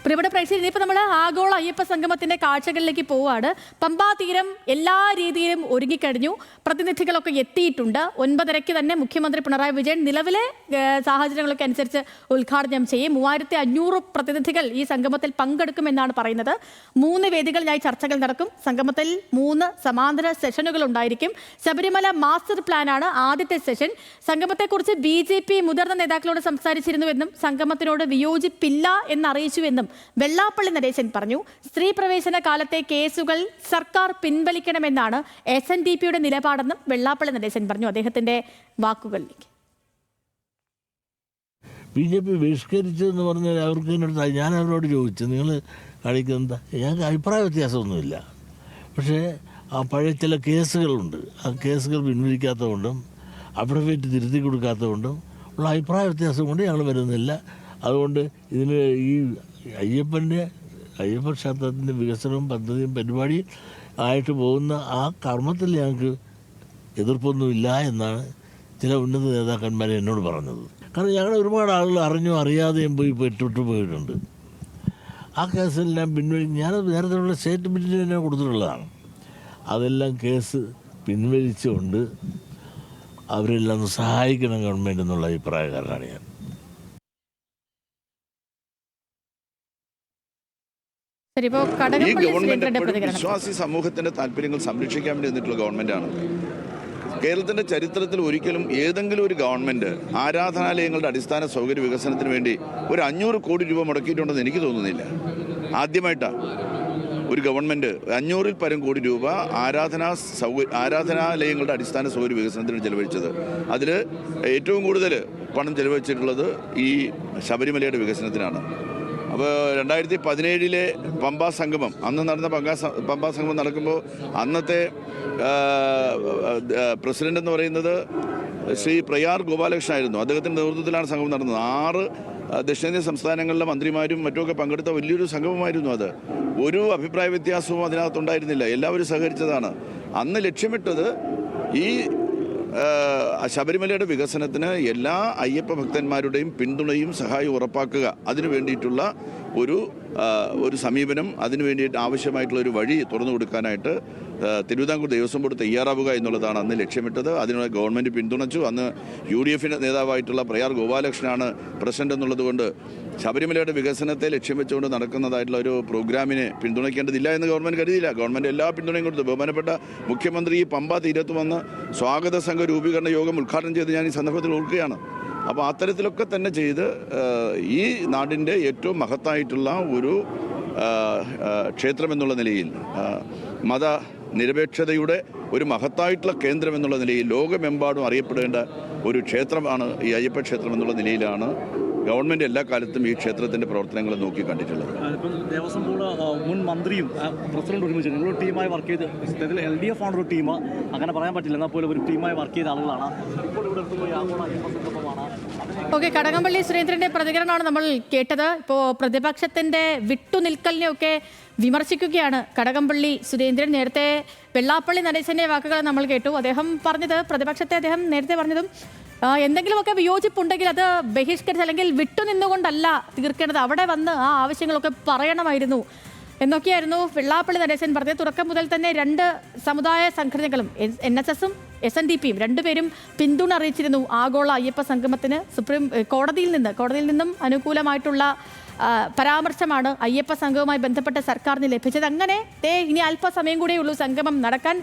പ്രിയപ്പെട്ട പ്രേക്ഷകർ, ഇനിയിപ്പോൾ നമ്മൾ ആഗോള അയ്യപ്പ സംഗമത്തിന്റെ കാഴ്ചകളിലേക്ക് പോവുകയാണ്. പമ്പാ തീരം എല്ലാ രീതിയിലും ഒരുങ്ങിക്കഴിഞ്ഞു. പ്രതിനിധികളൊക്കെ എത്തിയിട്ടുണ്ട്. 9:30 തന്നെ മുഖ്യമന്ത്രി പിണറായി വിജയൻ നിലവിലെ സാഹചര്യങ്ങളൊക്കെ അനുസരിച്ച് ഉദ്ഘാടനം ചെയ്യും. 3500 പ്രതിനിധികൾ ഈ സംഗമത്തിൽ പങ്കെടുക്കുമെന്നാണ് പറയുന്നത്. 3 വേദികളിലായി ചർച്ചകൾ നടക്കും. സംഗമത്തിൽ 3 സമാന്തര സെഷനുകൾ ഉണ്ടായിരിക്കും. ശബരിമല മാസ്റ്റർ പ്ലാനാണ് ആദ്യത്തെ സെഷൻ. സംഗമത്തെക്കുറിച്ച് BJP മുതിർന്ന നേതാക്കളോട് സംസാരിച്ചിരുന്നുവെന്നും സംഗമത്തിനോട് വിയോജിപ്പില്ല എന്നറിയിച്ചുവെന്നും വെള്ളാപ്പള്ളി നടേശൻ പറഞ്ഞു. സ്ത്രീ പ്രവേശന കാലത്തെ കേസുകൾ സർക്കാർ പിൻവലിക്കണമെന്നാണ് SNDPയുടെ നിലപാടെന്നും വെള്ളാപ്പള്ളി നടേശൻ പറഞ്ഞു. അദ്ദേഹത്തിന്റെ വാക്കുകളിലേക്ക്. BJP ബഹിഷ്കരിച്ചതെന്ന് പറഞ്ഞാൽ അവർക്ക് ഞാൻ അവരോട് ചോദിച്ചു, നിങ്ങൾ കാണിക്കുന്നത് ഞങ്ങൾക്ക് അഭിപ്രായ വ്യത്യാസമൊന്നുമില്ല, പക്ഷേ ആ പഴയ ചില കേസുകളുണ്ട്, ആ കേസുകൾ പിൻവലിക്കാത്തതുകൊണ്ടും അഫിഡവിറ്റ് തിരുത്തി കൊടുക്കാത്തതുകൊണ്ടും ഉള്ള അഭിപ്രായ വ്യത്യാസം കൊണ്ട് ഞങ്ങൾ വരുന്നില്ല. അതുകൊണ്ട് ഇതിന് ഈ അയ്യപ്പ ക്ഷേത്രത്തിൻ്റെ വികസനവും പദ്ധതിയും പരിപാടിയും ആയിട്ട് പോകുന്ന ആ കർമ്മത്തിൽ ഞങ്ങൾക്ക് എതിർപ്പൊന്നുമില്ല എന്നാണ് ചില ഉന്നത നേതാക്കന്മാർ എന്നോട് പറഞ്ഞത്. കാരണം ഞങ്ങൾ ഒരുപാട് ആളുകൾ അറിഞ്ഞോ അറിയാതെയും പോയി പെട്ടിട്ട് പോയിട്ടുണ്ട്. ആ കേസെല്ലാം ഞാനത് നേരത്തെയുള്ള സ്റ്റേറ്റ്മെൻറ്റിന് തന്നെ കൊടുത്തിട്ടുള്ളതാണ്. അതെല്ലാം കേസ് പിൻവലിച്ചുകൊണ്ട് അവരെല്ലാം സഹായിക്കണം ഗവൺമെൻറ് എന്നുള്ള അഭിപ്രായക്കാരനാണ് ഞാൻ. ഈ ഗവൺമെന്റ് വിശ്വാസി സമൂഹത്തിന്റെ താല്പര്യങ്ങൾ സംരക്ഷിക്കാൻ വേണ്ടി നിന്നിട്ടുള്ള ഗവൺമെന്റാണ്. കേരളത്തിന്റെ ചരിത്രത്തിൽ ഒരിക്കലും ഏതെങ്കിലും ഒരു ഗവൺമെന്റ് ആരാധനാലയങ്ങളുടെ അടിസ്ഥാന സൗകര്യ വികസനത്തിന് വേണ്ടി ഒരു 500 കോടി രൂപ മുടക്കിയിട്ടുണ്ടെന്ന് എനിക്ക് തോന്നുന്നില്ല. ആദ്യമായിട്ടാണ് ഒരു ഗവൺമെന്റ് 500-ൽ പരം കോടി രൂപ ആരാധനാലയങ്ങളുടെ അടിസ്ഥാന സൗകര്യ വികസനത്തിന് ചെലവഴിച്ചത്. അതിൽ ഏറ്റവും കൂടുതൽ പണം ചെലവഴിച്ചിട്ടുള്ളത് ഈ ശബരിമലയുടെ വികസനത്തിനാണ്. അപ്പോൾ 2017 പമ്പാ സംഗമം, അന്ന് നടന്ന പമ്പാ സംഗമം നടക്കുമ്പോൾ അന്നത്തെ പ്രസിഡന്റ് എന്ന് പറയുന്നത് ശ്രീ പ്രയാർ ഗോപാലകൃഷ്ണൻ ആയിരുന്നു. അദ്ദേഹത്തിൻ്റെ നേതൃത്വത്തിലാണ് സംഗമം നടന്നത്. 6 ദക്ഷിണേന്ത്യൻ സംസ്ഥാനങ്ങളിലെ മന്ത്രിമാരും മറ്റുമൊക്കെ പങ്കെടുത്ത വലിയൊരു സംഗമമായിരുന്നു അത്. ഒരു അഭിപ്രായ വ്യത്യാസവും അതിനകത്തുണ്ടായിരുന്നില്ല. എല്ലാവരും സഹകരിച്ചതാണ്. അന്ന് ലക്ഷ്യമിട്ടത് ഈ ശബരിമലയുടെ വികസനത്തിന് എല്ലാ അയ്യപ്പ ഭക്തന്മാരുടെയും പിന്തുണയും സഹായവും ഉറപ്പാക്കുക, അതിനു വേണ്ടിയിട്ടുള്ള ഒരു സമീപനം, അതിനു വേണ്ടിയിട്ട് ആവശ്യമായിട്ടുള്ള ഒരു വഴി തുറന്നു കൊടുക്കാനായിട്ട് തിരുവിതാംകൂർ ദേവസ്വം ബോർഡ് തയ്യാറാവുക എന്നുള്ളതാണ് അന്ന് ലക്ഷ്യമിട്ടത്. അതിനുള്ള ഗവൺമെൻറ് പിന്തുണച്ചു. അന്ന് UDF നേതാവായിട്ടുള്ള പ്രയാർ ഗോപാലകൃഷ്ണനാണ് പ്രസിഡന്റ് എന്നുള്ളത് കൊണ്ട് ശബരിമലയുടെ വികസനത്തെ ലക്ഷ്യം വെച്ചുകൊണ്ട് നടക്കുന്നതായിട്ടുള്ള ഒരു പ്രോഗ്രാമിനെ പിന്തുണയ്ക്കേണ്ടതില്ല എന്ന് ഗവൺമെൻറ് കരുതിയില്ല. ഗവൺമെൻറ് എല്ലാ പിന്തുണയും കൊടുത്തു. ബഹുമാനപ്പെട്ട മുഖ്യമന്ത്രി ഈ പമ്പാ തീരത്ത് വന്ന് സ്വാഗത സംഘ രൂപീകരണ യോഗം ഉദ്ഘാടനം ചെയ്ത് ഞാൻ ഈ സന്ദർഭത്തിൽ ഓർക്കുകയാണ്. അപ്പോൾ അത്തരത്തിലൊക്കെ തന്നെ ചെയ്ത് ഈ നാടിൻ്റെ ഏറ്റവും മഹത്തായിട്ടുള്ള ഒരു ക്ഷേത്രം എന്നുള്ള നിലയിൽ, മത നിരപേക്ഷതയുടെ ഒരു മഹത്തായിട്ടുള്ള കേന്ദ്രം എന്നുള്ള നിലയിൽ ലോകമെമ്പാടും അറിയപ്പെടേണ്ട ഒരു ക്ഷേത്രമാണ് ഈ അയ്യപ്പ ക്ഷേത്രം എന്നുള്ള നിലയിലാണ് ഗവൺമെൻറ് എല്ലാ കാലത്തും ഈ ക്ഷേത്രത്തിൻ്റെ പ്രവർത്തനങ്ങൾ നോക്കി കണ്ടിട്ടുള്ളത്. ഇപ്പം ദേവസ്വം ബോർഡ് മുൻ മന്ത്രിയും പ്രസിഡന്റ് ഒരുമിച്ച് നിങ്ങളൊരു ടീമായി വർക്ക് ചെയ്ത് LDF ആണ് ഒരു ടീം, അങ്ങനെ പറയാൻ പറ്റില്ല, എന്നാൽ പോലും ഒരു ടീമായി വർക്ക് ചെയ്ത ആളുകളാണ്. ഇപ്പോൾ ഇവിടെ എത്തുമ്പോൾ ആഗോള അയ്യപ്പ സംഗമമാണ്. ഓക്കെ, കടകംപള്ളി സുരേന്ദ്രന്റെ പ്രതികരണമാണ് നമ്മൾ കേട്ടത്. ഇപ്പോൾ പ്രതിപക്ഷത്തിന്റെ വിട്ടുനിൽക്കലിനെയൊക്കെ വിമർശിക്കുകയാണ് കടകംപള്ളി സുരേന്ദ്രൻ. നേരത്തെ വെള്ളാപ്പള്ളി നടേശന്റെ വാക്കുകൾ നമ്മൾ കേട്ടു. അദ്ദേഹം പറഞ്ഞത്, പ്രതിപക്ഷത്തെ അദ്ദേഹം നേരത്തെ പറഞ്ഞതും എന്തെങ്കിലുമൊക്കെ വിയോജിപ്പുണ്ടെങ്കിൽ അത് ബഹിഷ്കരിച്ച് അല്ലെങ്കിൽ വിട്ടുനിന്നുകൊണ്ടല്ല തീർക്കേണ്ടത്, അവിടെ വന്ന് ആ ആവശ്യങ്ങളൊക്കെ പറയണമായിരുന്നു എന്നൊക്കെയായിരുന്നു വെള്ളാപ്പള്ളി നടേശൻ പറഞ്ഞത്. തുടക്കം മുതൽ തന്നെ 2 സമുദായ സംഘടനകളും NSSഉം SNDPയും രണ്ടുപേരും പിന്തുണ അറിയിച്ചിരുന്നു ആഗോള അയ്യപ്പ സംഗമത്തിന്. കോടതിയിൽ നിന്നും അനുകൂലമായിട്ടുള്ള പരാമർശമാണ് അയ്യപ്പ സംഘവുമായി ബന്ധപ്പെട്ട സർക്കാരിന് ലഭിച്ചത്. അങ്ങനെ ഇനി അല്പസമയം കൂടെയുള്ളൂ സംഗമം നടക്കാൻ.